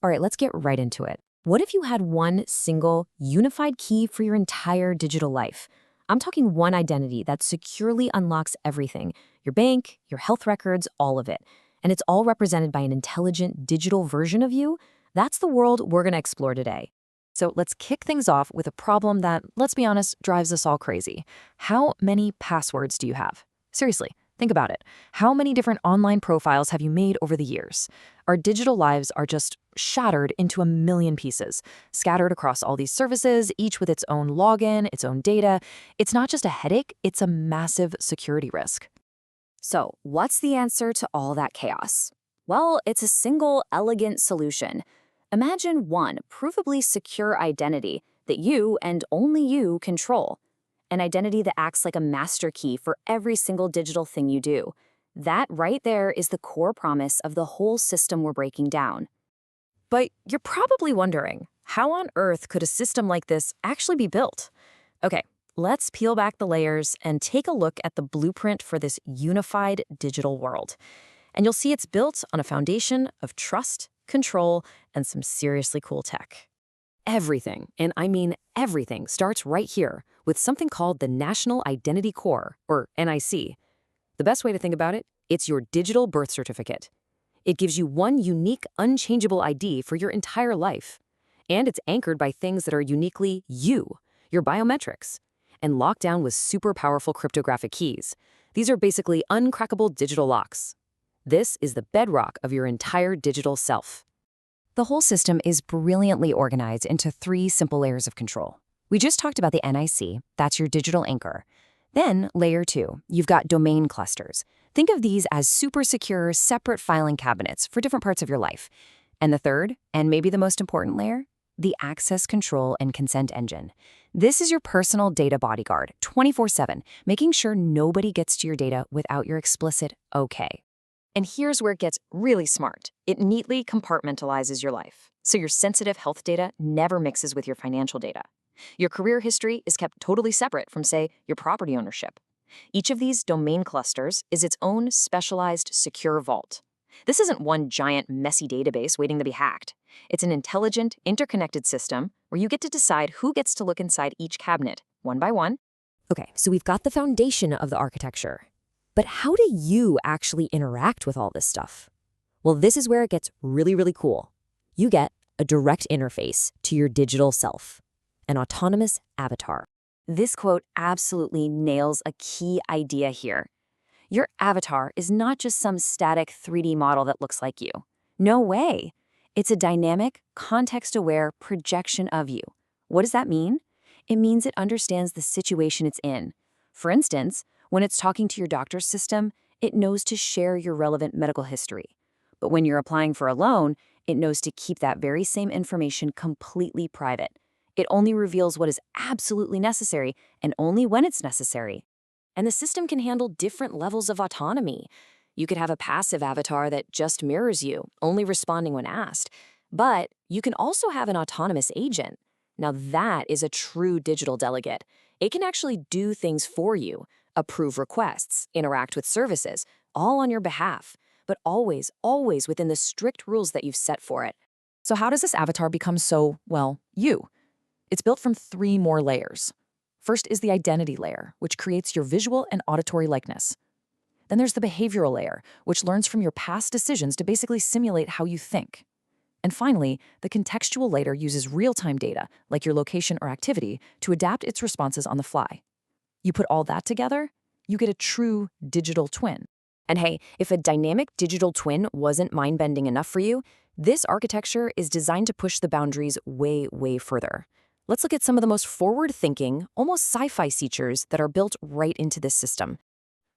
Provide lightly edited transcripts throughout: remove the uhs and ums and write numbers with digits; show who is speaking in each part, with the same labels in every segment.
Speaker 1: All right, let's get right into it. What if you had one single, unified key for your entire digital life? I'm talking one identity that securely unlocks everything, your bank, your health records, all of it. And it's all represented by an intelligent digital version of you. That's the world we're going to explore today. So let's kick things off with a problem that, let's be honest, drives us all crazy. How many passwords do you have? Seriously, think about it. How many different online profiles have you made over the years? Our digital lives are just shattered into a million pieces, scattered across all these services, each with its own login, its own data. It's not just a headache, it's a massive security risk. So, what's the answer to all that chaos? Well, it's a single, elegant solution. Imagine one provably secure identity that you and only you control. An identity that acts like a master key for every single digital thing you do. That right there is the core promise of the whole system we're breaking down. But you're probably wondering, how on earth could a system like this actually be built? Okay, let's peel back the layers and take a look at the blueprint for this unified digital world. And you'll see it's built on a foundation of trust, control, and some seriously cool tech. Everything, and I mean everything, starts right here with something called the National Identity Core, or NIC. The best way to think about it, it's your digital birth certificate. It gives you one unique, unchangeable ID for your entire life. And it's anchored by things that are uniquely you, your biometrics, and locked down with super powerful cryptographic keys. These are basically uncrackable digital locks. This is the bedrock of your entire digital self. The whole system is brilliantly organized into 3 simple layers of control. We just talked about the NIC, that's your digital anchor. Then, layer 2, you've got domain clusters. Think of these as super secure, separate filing cabinets for different parts of your life. And the third, and maybe the most important layer, the access control and consent engine. This is your personal data bodyguard, 24/7, making sure nobody gets to your data without your explicit okay. And here's where it gets really smart. It neatly compartmentalizes your life, so your sensitive health data never mixes with your financial data. Your career history is kept totally separate from, say, your property ownership. Each of these domain clusters is its own specialized secure vault. This isn't one giant, messy database waiting to be hacked. It's an intelligent, interconnected system where you get to decide who gets to look inside each cabinet, one by one. Okay, so we've got the foundation of the architecture. But how do you actually interact with all this stuff? Well, this is where it gets really, really cool. You get a direct interface to your digital self, an autonomous avatar. This quote absolutely nails a key idea here. Your avatar is not just some static 3D model that looks like you. No way. It's a dynamic, context-aware projection of you. What does that mean? It means it understands the situation it's in. For instance, when it's talking to your doctor's system, it knows to share your relevant medical history. But when you're applying for a loan, it knows to keep that very same information completely private. It only reveals what is absolutely necessary and only when it's necessary. And the system can handle different levels of autonomy. You could have a passive avatar that just mirrors you, only responding when asked. But you can also have an autonomous agent. Now that is a true digital delegate. It can actually do things for you, approve requests, interact with services, all on your behalf, but always, always within the strict rules that you've set for it. So how does this avatar become so, well, you? It's built from 3 more layers. First is the identity layer, which creates your visual and auditory likeness. Then there's the behavioral layer, which learns from your past decisions to basically simulate how you think. And finally, the contextual layer uses real-time data, like your location or activity, to adapt its responses on the fly. You put all that together, you get a true digital twin. And hey, if a dynamic digital twin wasn't mind-bending enough for you, this architecture is designed to push the boundaries way, way further. Let's look at some of the most forward-thinking, almost sci-fi features that are built right into this system.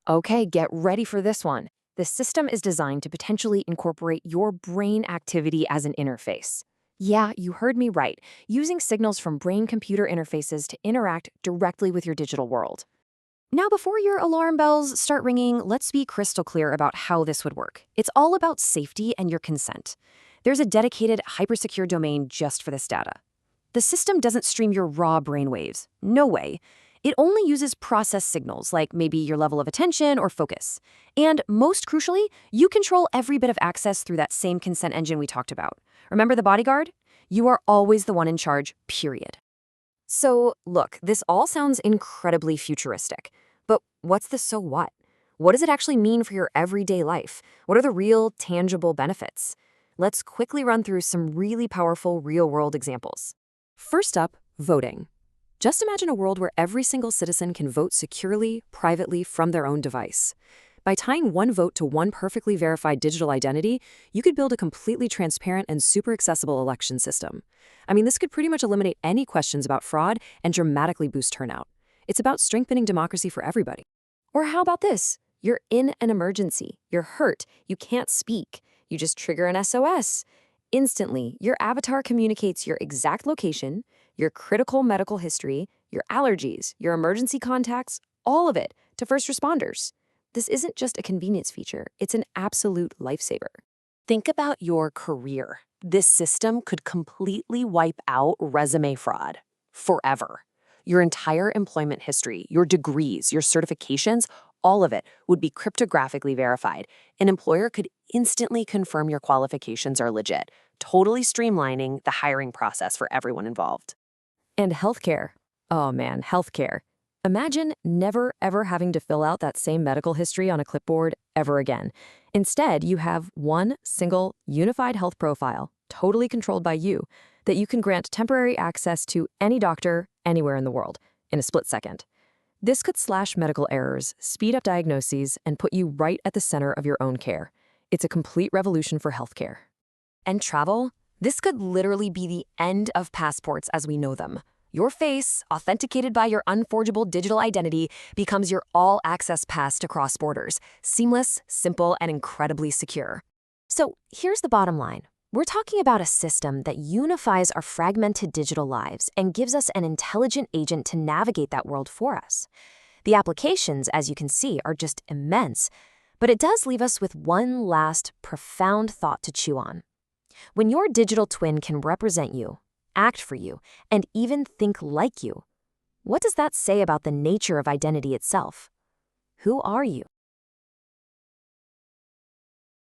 Speaker 1: Okay, get ready for this one. The system is designed to potentially incorporate your brain activity as an interface. Yeah, you heard me right, using signals from brain-computer interfaces to interact directly with your digital world. Now, before your alarm bells start ringing, let's be crystal clear about how this would work. It's all about safety and your consent. There's a dedicated, hypersecure domain just for this data. The system doesn't stream your raw brainwaves. No way. It only uses processed signals, like maybe your level of attention or focus. And most crucially, you control every bit of access through that same consent engine we talked about. Remember the bodyguard? You are always the one in charge, period. So, look, this all sounds incredibly futuristic. But what's the so what? What does it actually mean for your everyday life? What are the real, tangible benefits? Let's quickly run through some really powerful real-world examples. First up, voting. Just imagine a world where every single citizen can vote securely, privately, from their own device. By tying one vote to one perfectly verified digital identity, you could build a completely transparent and super accessible election system. I mean, this could pretty much eliminate any questions about fraud and dramatically boost turnout. It's about strengthening democracy for everybody. Or how about this? You're in an emergency. You're hurt. You can't speak. You just trigger an SOS. Instantly, your avatar communicates your exact location, your critical medical history, your allergies, your emergency contacts, all of it to first responders. This isn't just a convenience feature, it's an absolute lifesaver.
Speaker 2: Think about your career. This system could completely wipe out resume fraud forever. Your entire employment history, your degrees, your certifications, all of it would be cryptographically verified. An employer could instantly confirm your qualifications are legit, totally streamlining the hiring process for everyone involved.
Speaker 1: And healthcare. Oh man, healthcare. Imagine never ever having to fill out that same medical history on a clipboard ever again. Instead, you have one single unified health profile, totally controlled by you, that you can grant temporary access to any doctor anywhere in the world in a split second. This could slash medical errors, speed up diagnoses, and put you right at the center of your own care. It's a complete revolution for healthcare. And travel? This could literally be the end of passports as we know them. Your face, authenticated by your unforgeable digital identity, becomes your all-access pass to cross borders. Seamless, simple, and incredibly secure. So here's the bottom line. We're talking about a system that unifies our fragmented digital lives and gives us an intelligent agent to navigate that world for us. The applications, as you can see, are just immense, but it does leave us with one last profound thought to chew on. When your digital twin can represent you, act for you, and even think like you, what does that say about the nature of identity itself? Who are you?